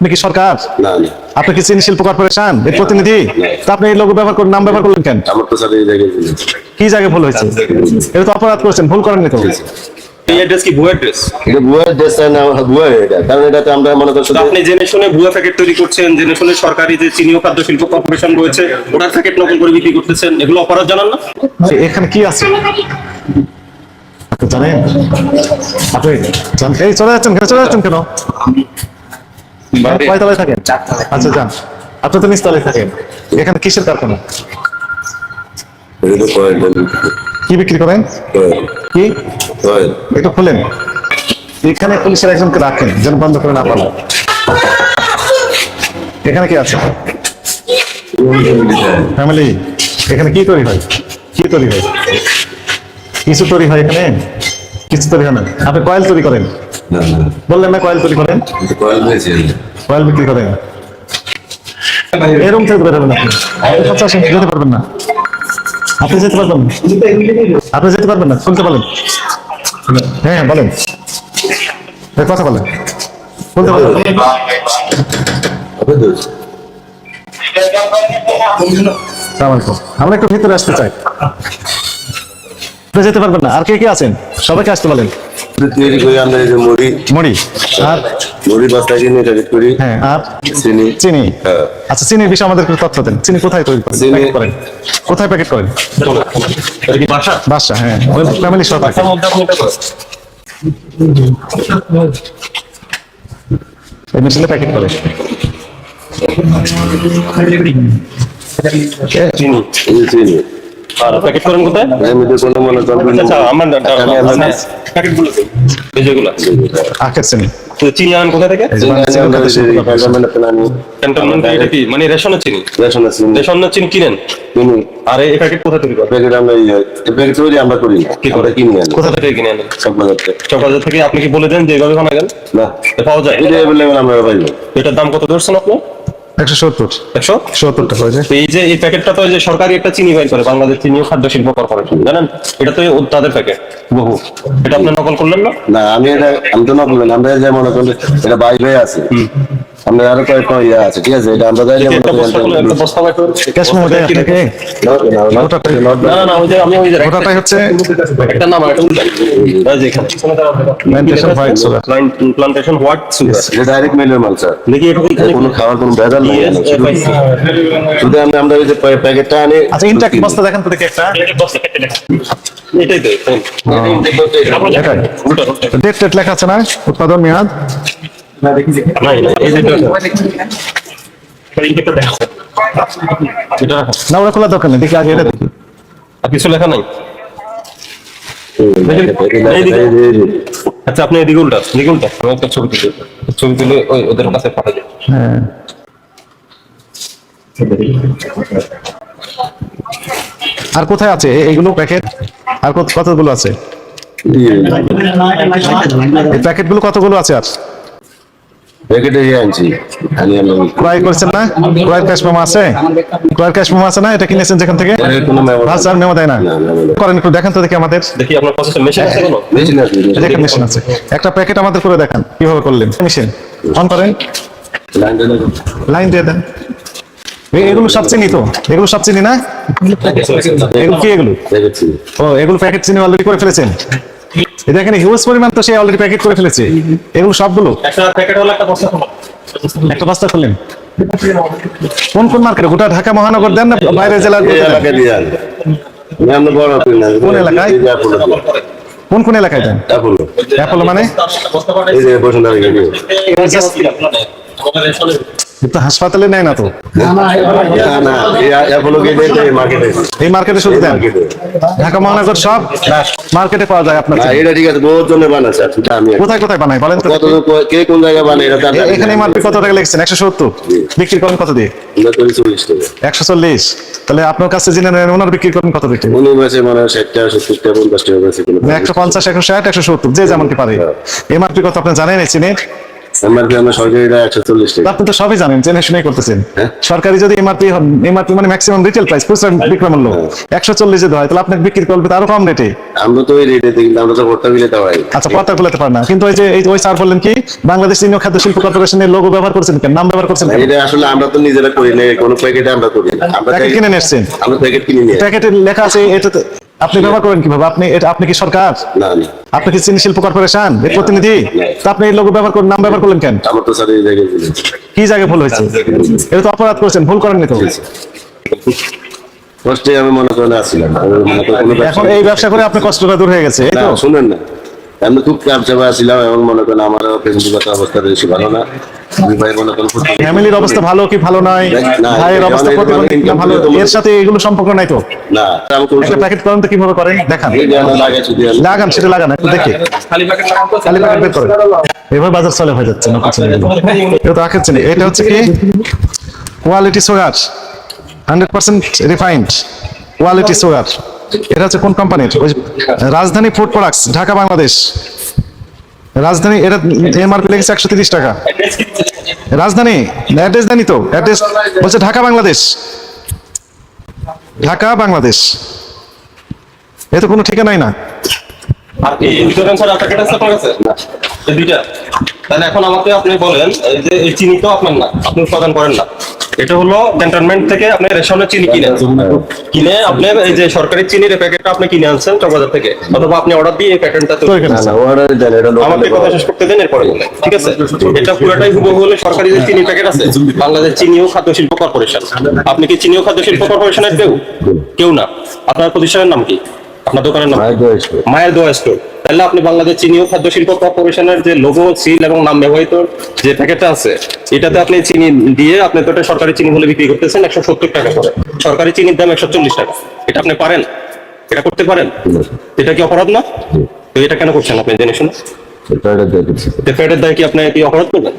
আপনি কি সরকার? না না আপনি কি চিনি শিল্প কর্পোরেশন এর প্রতিনিধি? তা আপনি এই লোগো ব্যবহার নাম ব্যবহার করলেন কেন? আমার তো স্যার এই জায়গায় কি জায়গায় ভুল হয়েছে? এটা তো অপরাধ করেছেন, ভুল করেননি তো। এই অ্যাড্রেস কি ভুয়া অ্যাড্রেস? এটা ভুয়া ড্রেস না, ভুয়া এটা, কারণ এটাতে আমরা মনে করছি আপনি জেনে শুনে ভুয়া প্যাকেট তৈরি করছেন, জেনে শুনে সরকারি যে চিনি ও খাদ্য শিল্প কর্পোরেশন রয়েছে ওটার প্যাকেট নকল করে বিক্রি করতেছেন, এগুলো অপরাধ জানান না? এখানে কি আছে আপনি জানেন? আপনি এই চলে যাচ্ছেন কেন? চলে যাচ্ছেন কেন? কয় তলায় থাকেন? আচ্ছা যান, আপনি তো নিচতলায় থাকেন। এখানে কিসের কারখানা? এটা কয়েল কি বিক্রি করেন? কি কয়েল একটু খুলেন। এখানে পুলিশের একজনকে রাখেন যেন বন্ধ করে না পারেন। এখানে কি আছে? ফ্যামিলি। এখানে কি তৈরি হয়? কি তৈরি হয়? কিছু তৈরি হয় এখানে? কিছু তৈরি হয় না। আপনি কয়েল তৈরি করেন না না বললেন না? কয়েল তৈরি করেন, কয়েল হয়েছে কয়েল বিক্রি করেন। এরকম থেকে বেরোবেন আপনি, আপনি আসেন, যেতে পারবেন না। আপনি যেতে পারবেন না, আপনি যেতে পারবেন না। শুনতে বলেন। হ্যাঁ বলেন, কথা বলেন, শুনতে বলেন। আমরা একটু ভিতরে আসতে চাই। আপনি যেতে পারবেন না। আর কে কে আছেন? সবাইকে আসতে বলেন। তৈরি করি আমরা এই যে মুড়ি মুড়ি আর মুড়ি বস্তা কিনে প্যাকেট করি। হ্যাঁ, আর চিনি চিনি। হ্যাঁ। আচ্ছা, চিনির বিষয়ে আমাদের একটু তথ্য দেন। চিনি কোথায় তৈরি করেন? চিনি- প্যাকেট করেন কোথায়? প্যাকেট করেন এটা কি বাসা? বাসা। হ্যাঁ, ওই ফ্যামিলি সহ থাকে। বাসার মধ্যে আপনি এটা করেন? এই মেশিনে প্যাকেট করে। চিনি। এই যে চিনি আর প্যাকেট করেন কোথায়? আমি তো কোনো মনে করেন আচ্ছা আমার প্যাকেটগুলো এই যেগুলো আখের চিনি। তো চিনি আনেন কোথা থেকে? ক্যান্টনমেন্ট। এটা কি মানে রেশনের চিনি? রেশনের চিনি কিনেন? আর এই প্যাকেট কোথা তৈরি করেন? আমরা করি কি করে? কিনে আনি কোথা থেকে কিনে আনেন? সব বাজারতে। চকবাজার থেকে। আপনি কি বলে দেন যে এইভাবে বানাবেন? না এ পাওয়া যায়? এটা available আমরা পাইবো। এটার দাম কত ধরছেন আপনি? 170 170 টাকা হয়েছে। তো এই যে এই প্যাকেটটা তো ওই যে সরকারি একটা চিনি বাইর করে, বাংলাদেশ চিনি ও খাদ্য শিল্প কর্পোরেশন, জানেন? এটা তো তাদের প্যাকেট বহু। এটা আপনি নকল করলেন না? না আমি তো না বললেন, আমরা যে মনে করি এটা বাইরে আছে, আমরা আরো কয়েকটা ইয়ে আছে, ঠিক আছে, এটা আমরা যাইলে একটা বস্তা বাইর করে ক্যাশ মেমো দেয় আপনাকে? না না না, ওই যে আমি ওই যে ওটাটাই হচ্ছে একটা নাম একটা উল্টা এই যে এখানে plantation white sugar. Plantation white sugar. এটা ডাইরেক্ট মিলের মাল স্যার, দেখি এটা কোনো খাওয়ার কোনো ভেজাল নাই, শুধু আমরা ওই যে প্যাকেটটা আনি। আচ্ছা, ইনট্যাক্ট বস্তা দেখেন তো দেখি একটা। এটাই তো এটাই উল্টা ডেট টেট লেখা আছে না? উৎপাদন মেয়াদ। নাই না, এই যে এটা দেখা এটা রাখো। না, ওরা খোলা দরকার নেই, দেখি আগে এটা দেখি। আর কিছু লেখা নাই? আচ্ছা আপনি এদিকে উল্টা, এদিকে উল্টা, আমি একটা ছবি তুলি, ছবি তুলে ওই ওদের কাছে পাঠাই দিই। হ্যাঁ, আর কোথায় আছে এইগুলো প্যাকেট? আর কতগুলো আছে এই প্যাকেটগুলো? কতগুলো আছে? আর প্যাকেটে আনছি আনি আমরা। ক্রয় করছেন না? ক্রয়ের ক্যাশ মেমো আছে? ক্রয়ের ক্যাশ মেমো আছে না? এটা কিনেছেন যেখান থেকে? কোনো মেমো ভালো স্যার, মেমো দেয় না? করেন একটু দেখেন তো দেখি আমাদের। দেখি আপনার কাছে মেশিন আছে কোনো? বেশি না দেখেন মেশিন আছে। একটা প্যাকেট আমাদের করে দেখান কিভাবে করলেন। মেশিন অন করেন, লাইন দিয়ে দেন। এগুলো সব চিনি তো? এগুলো সব চিনি না? এগুলো কি? এগুলো দেখেছি ও, এগুলো প্যাকেট চিনি অলরেডি করে ফেলেছেন। এটা এখানে হিউজ পরিমাণ তো সে অলরেডি প্যাকেট করে ফেলেছে। এগুলো সবগুলো একটা প্যাকেট হলো একটা বস্তা খোলা। একটা বস্তা খুললেন। কোন কোন মার্কেটে? গোটা ঢাকা মহানগর দেন না বাইরের জেলার? এই এলাকায় দিয়ে আনি আমরা বড় করি না। কোন এলাকায়? কোন কোন এলাকায় দেন? অ্যাপোলো অ্যাপোলো মানে? বস্তা পাঠাই এই যে বসুন্ধরা গেছে আমাদের রেশনের তো হাসপাতালে নেয় না তো? না না এই অ্যাপোলো গেছে এই মার্কেটে। এই মার্কেটে শুধু দেন? মার্কেটে ঢাকা মহানগর সব মার্কেটে পাওয়া যায় আপনার? না এটা ঠিক আছে, বহুত জনে বানাচ্ছে সেটা আমি কোথায় কোথায় বানায় বলেন তো? কত কে কোন জায়গায় বানায় এটা তার এখানে এমআরপি কত টাকা লিখছেন? 170। বিক্রি করেন কত দিয়ে? আমরা করি 40 টাকা। 140। তাহলে আপনার কাছে জেনে নেন ওনার বিক্রি করেন কত দিতে? উনি বেচে মানে 60 টাকা 70 টাকা 50 টাকা বেচে কোনো 150, 160, 170, যে যেমন কি পারে। এমআরপি কত আপনি জানেন? এই চিনির এমআরপি আমরা সরকারিটা 140 টাকা। আপনি তো সবই জানেন, জেনে শুনে করতেছেন। হ্যাঁ। সরকারি যদি এমআরপি মানে ম্যাক্সিমাম রিটেল প্রাইস, খুচরা বিক্রয় মূল্য 140 যদি হয়, তাহলে আপনাকে বিক্রি করবে আরো কম রেটে। আমরা তো ওই রেটে দিই, কিন্তু আমরা তো ভর্তা মিলে দেওয়াই। আচ্ছা, পর্দা খুলাতে পারে না, কিন্তু ওই স্যার বললেন কি বাংলাদেশ চিনি ও খাদ্য শিল্প কর্পোরেশনের লোগো ব্যবহার করছেন কেন, নাম ব্যবহার করছেন কেন? এটা আসলে আমরা তো নিজেরা করি না, কোনো প্যাকেটে আমরা করি না। আমরা প্যাকেট কিনে নিয়ে এসছেন, আমরা প্যাকেট কিনে নিয়ে আসি। প্যাকেটে লেখা আছে, এটাতে আপনি ব্যবহার করেন কিভাবে? আপনি কি সরকার? না না, আপনি কি চিনি শিল্প কর্পোরেশন এর প্রতিনিধি? তো আপনি এই লোগো ব্যবহার করেন, নাম ব্যবহার করলেন কেন? আমার তো স্যার এই জায়গায় বলি। কি জায়গায় ভুল হয়েছে? এটা তো অপরাধ করেছেন, ভুল করেননি তো। ফার্স্টে আমি মনে করেন আসছিলাম, আমি মনে করি কোনো এখন এই ব্যবসা করে আপনার কষ্টটা দূর হয়ে গেছে, এই না, তো? শুনেন না, আমি খুব কাপ চাপা ছিলাম এবং মনে করেন আমারও ফ্যামিলিগত অবস্থা বেশি ভালো না। দুই ভাই মনে করেন ফ্যামিলির অবস্থা ভালো কি ভালো নয়, না, ভাইয়ের অবস্থা এটা প্রতিবন্ধী কি ভালো, এর সাথে এগুলো সম্পর্ক নাই তো। না, আমি কোনো একটা প্যাকেট করেন তো কিভাবে করেন দেখান, লাগাইছি দিয়ে লাগান, সেটা লাগান একটু দেখি। খালি প্যাকেট বের করেন, এভাবে বাজার চলে হয়ে যাচ্ছে না কিছু নেই। এটা তো আখের চিনি, এটা হচ্ছে কি quality sugar, 100% refined quality sugar. এটা হচ্ছে কোন কোম্পানির? ওই রাজধানী ফুড প্রোডাক্টস, ঢাকা বাংলাদেশ। রাজধানী, এটা এমআরপি লেগেছে 130 টাকা। রাজধানী অ্যাড্রেস জানি তো, অ্যাড্রেস বলছে ঢাকা বাংলাদেশ, ঢাকা বাংলাদেশ। এ তো কোনো ঠিকানাই না। আর এই দুটো ক্যান্সার প্যাকেট আছে আপনার কাছে? এই দুইটা। তাহলে এখন আমাকে আপনি বলেন, এই যে এই চিনি তো আপনার না, আপনি উৎপাদন করেন না। এটা হলো ক্যান্টনমেন্ট থেকে আপনি রেশনের চিনি কিনে আপনি এই যে সরকারি চিনির প্যাকেটটা আপনি কিনে আনছেন চকবাজার থেকে, অথবা আপনি অর্ডার দিয়ে এই প্যাকেটটা তৈরি তৈরি করেন। করেন। না, অর্ডার দেন, এটা আমাকে কথা শেষ করতে দেন, এরপরে বলেন, ঠিক আছে? এটা পুরোটাই হুবহু হলে সরকারি যে চিনি প্যাকেট আছে, বাংলাদেশ চিনি ও খাদ্য শিল্প কর্পোরেশন। আপনি কি চিনি ও খাদ্য শিল্প কর্পোরেশনের কেউ না? আপনার প্রতিষ্ঠানের নাম কি? আপনার দোকানের নাম কি? মায়ের দোয়া স্টোর। তাহলে আপনি বাংলাদেশ চিনি ও খাদ্য শিল্প কর্পোরেশনের যে লোগো, সিল এবং নাম ব্যবহৃত যে প্যাকেটটা আছে, এটাতে আপনি চিনি দিয়ে আপনি তো এটা সরকারি চিনি বলে বিক্রি করতেছেন 170 টাকা করে। সরকারি চিনির দাম 140 টাকা। এটা আপনি পারেন? এটা করতে পারেন? এটা কি অপরাধ না? তো এটা কেন করছেন আপনি জেনে শুনে? প্যাকেটের দায় কি আপনি কি অপরাধ করবেন?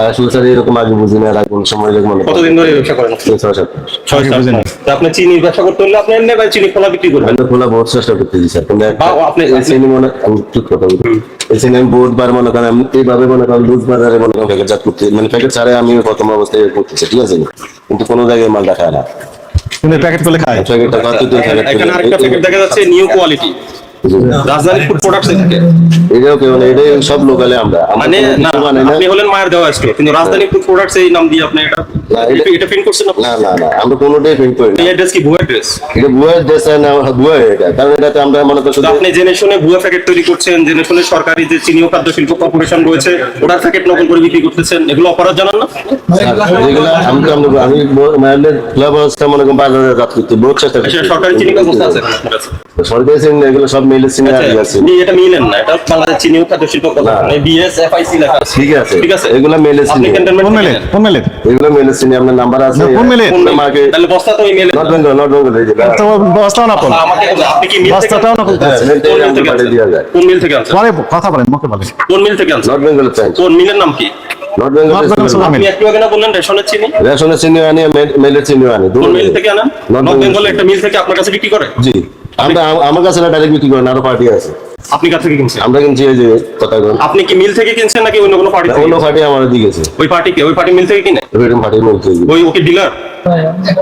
আসলে স্যার এরকম আগে বুঝি না, আর কোন সময় এরকম মনে কতদিন ধরে এই ব্যবসা করেন? 6-7 ছয় সাত বুঝিনি। মাস। তা আপনি চিনি ব্যবসা করতে হলে আপনি এমনি চিনি খোলা বিক্রি করবেন। আমি খোলা বহুত চেষ্টা করতেছি স্যার, কিন্তু আপনি আমি ঠিক কথা বলি, এই সিনে আমি বহুতবার মনে করেন আমি এইভাবে মনে করেন লুজ বাজারে মনে করেন প্যাকেট জাত করতে, মানে প্যাকেট ছাড়াই আমি প্রথম অবস্থায় করতেছি, ঠিক আছে, কিন্তু কোনো জায়গায় মাল দেখায় না। কিন্তু প্যাকেট করে খায়। প্যাকেটটা কতদিন এখানে আরেকটা প্যাকেট দেখা যাচ্ছে নিউ কোয়ালিটি রাজধানী ফুড প্রোডাক্টস থেকে। এটাও কেউ না, এটাই সব লোকালে আমরা মানে না, আপনি হলেন মায়ের দেওয়া স্টোর, কিন্তু রাজধানী ফুড প্রোডাক্টস এই নাম দিয়ে আপনি এটা প্রিন্ট করছেন না? না না না, আমরা কোনোটাই প্রিন্ট করি না। এই অ্যাড্রেস কি ভুয়া অ্যাড্রেস? এটা ভুয়া ড্রেস না, ভুয়া এটা, কারণ এটাতে আমরা মনে করি আপনি জেনে শুনে ভুয়া প্যাকেট তৈরি করছেন, জেনে শুনে সরকারি যে চিনি ও খাদ্য শিল্প কর্পোরেশন রয়েছে ওটার প্যাকেট নকল করে বিক্রি করতেছেন, এগুলো অপরাধ জানান না? যেগুলো আমি মায়ের ক্লাব অবস্থা মনে করেন বাজারে জাত করতে বহুত চেষ্টা করছি। সরকারি চিনি ব্যবস্থা আছে আপনার কাছে? সরকারি চিনি এগুলো সব মিলের চিনি আছে। এটা মিলেন না, এটা বাংলাদেশ চিনি ও খাদ্য শিল্প কর্পোরেশন বিএস এফআইসি লেখা আছে। ঠিক আছে, ঠিক আছে, এগুলো মিলের আপনি চিনি। ক্যান্টনমেন্ট কোন মেলে? কোন মেলে? এগুলো মিলের চিনি, আপনার নাম্বার আছে? কোন মিলে? আমাকে তাহলে বস্তা তো ইমেল নট বেঙ্গল এই যে তো বস্তাও নকল, আমাকে আপনি কি মিল থেকে বস্তাটাও নকল করছে। কোন মিল থেকে আনছেন? পরে কথা বলেন, মুখে বলেন। কোন মিল থেকে আনছেন? নট বেঙ্গল চাই, কোন মিলের নাম কি? Not Bengal not Bengal sugar আপনি মিল। একটু আগে না বললেন রেশনের চিনি? রেশনের চিনি আনি, মেলের চিনি আনি, কোন মিল থেকে আনেন? North north Bengal. বেঙ্গল একটা মিল থেকে আপনার কাছে বিক্রি করে? জি, আমরা আমার কাছে না ডাইরেক্ট বিক্রি করেন, আরো পার্টি আছে, আপনি কাছ থেকে কিনছেন? আমরা কিনছি এই যে কথা বলেন, আপনি কি মিল থেকে কিনছেন নাকি অন্য কোনো পার্টি থেকে? অন্য পার্টি আমার দিয়েছে, ওই পার্টিকে, ওই পার্টি মিল থেকে কিনে? ওইরকম পার্টি বলতে ওই ওকে ডিলার?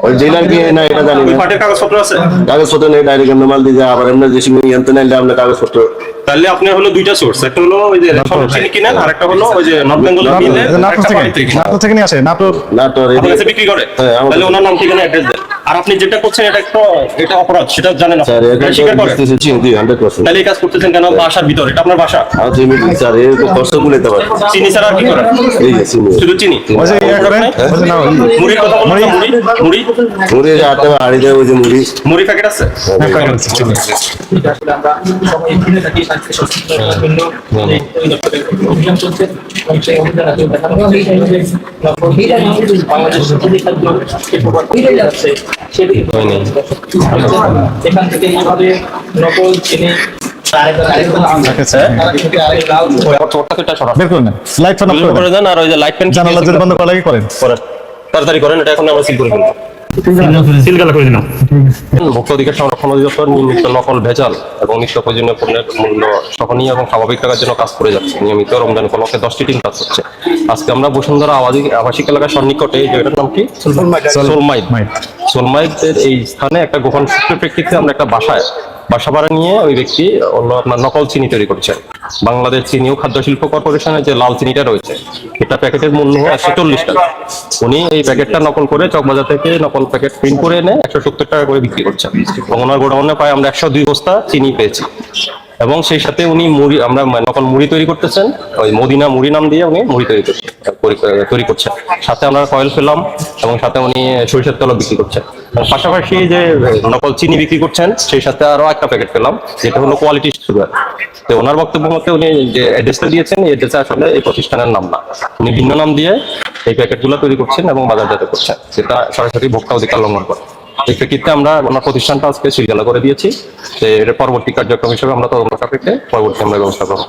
ওই জেলার কি না এটা জানি ওই না, পার্টির কাগজপত্র আছে? কাগজপত্র নেই, ডাইরেক্ট এমনি মাল দিয়ে আবার এমনি যে সময় এনতে নাইলে আমরা কাগজপত্র। তাহলে আপনার হলো দুইটা সোর্স, একটা হলো ওই যে রেশনের চিনি কিনেন, আর একটা হলো ওই যে নর্থ বেঙ্গল মিলে নাটোর একটা থেকে, পার্টি থেকে নাটোর থেকে নিয়ে আসে, নাটোর। না তো আপনার কাছে বিক্রি করে? হ্যাঁ, আমার তাহলে কাছে। ওনার নাম ঠিকানা অ্যাড্রেস দেন। আর আপনি যেটা করছেন এটা অপরাধ, সেটা জানেন স্যার আপনি? এটা এটা স্বীকার করেন? বুঝতেছি, জি 100%। তাহলে এই কাজ করতেছেন কেন বাসার ভিতর? এটা আপনার বাসা? আর তুমি স্যার এর তো কষ্ট গুলাইতে পারে, চিনি ছাড়া আর কি করেন? এই যে চিনি শুধু চিনি? ওই যে ইয়ে করেন, ওই যে না, মুড়ির কথা বলুন না, মুড়ি মুড়ি হাতে হাড়ি দেয়, ওই যে মুড়ি মুড়ি প্যাকেট আছে? হ্যাঁ, প্যাকেট আছে, চিনি। আসলে আমরা সবাই কিনে থাকি স্বাস্থ্য সচেতনতার জন্য এই দপ্তরের অভিযান চলছে এবং সেই অভিযান আজকে দেখানো হয়েছে যে বাংলাদেশের যে খাদ্য শিল্প কর্পোরেশন আছে সেদিকে এখান থেকে এইভাবে নকল চিনি বের করে নেন, লাইট ফান অফ করে দেন। করে দেন, আর ওই যে লাইট পেন জানালা যদি বন্ধ করা লাগে করেন। তাড়াতাড়ি করেন, এটা এখন আমরা সিল করে ফেলবো। সিলগালা করে দিলাম। ভোক্তা অধিকার সংরক্ষণ অধিদপ্তর নিয়মিত নকল, ভেজাল এবং নিত্য প্রয়োজনীয় পণ্যের মূল্য সহনীয় এবং স্বাভাবিক রাখার জন্য কাজ করে যাচ্ছে। নিয়মিত রমজান উপলক্ষে 10টি টিম কাজ করছে। আজকে আমরা বসুন্ধরা আবাসিক এলাকার সন্নিকটে, যেটার নাম কি, সোলমাইদের এই স্থানে একটা গোপন সূত্রের প্রেক্ষিতে আমরা একটা বাসা ভাড়া নিয়ে ওই ব্যক্তি অন্য আপনার নকল চিনি তৈরি করছে। বাংলাদেশ চিনি ও খাদ্য শিল্প কর্পোরেশনের যে লাল চিনিটা রয়েছে, এটা প্যাকেটের মূল্য 140 টাকা। উনি এই প্যাকেটটা নকল করে চকবাজার থেকে নকল প্যাকেট প্রিন্ট করে এনে 170 টাকা করে বিক্রি করছেন। এবং ওনার গোডাউনে প্রায় আমরা 102 বস্তা চিনি পেয়েছি। এবং সেই সাথে উনি আমরা নকল মুড়ি তৈরি করতেছেন, ওই মদিনা মুড়ি নাম দিয়ে উনি মুড়ি তৈরি করছেন। সাথে আমরা কয়েল পেলাম এবং সাথে উনি সরিষার তেলও বিক্রি করছেন। পাশাপাশি যে নকল চিনি বিক্রি করছেন, সেই সাথে আরো একটা প্যাকেট পেলাম, যেটা হলো কোয়ালিটি সুগার। তো ওনার বক্তব্য মতে উনি যে অ্যাড্রেসটা দিয়েছেন, এই অ্যাড্রেসে আসলে এই প্রতিষ্ঠানের নাম না, উনি ভিন্ন নাম দিয়ে এই প্যাকেটগুলো তৈরি করছেন এবং বাজারজাত করছেন, যেটা সরাসরি ভোক্তা অধিকার লঙ্ঘন করে। এই প্রেক্ষিতে আমরা ওনার প্রতিষ্ঠানটা আজকে সিলগালা করে দিয়েছি। এর পরবর্তী কার্যক্রম হিসেবে আমরা তদন্ত সাপেক্ষে পরবর্তী আমরা ব্যবস্থা করবো।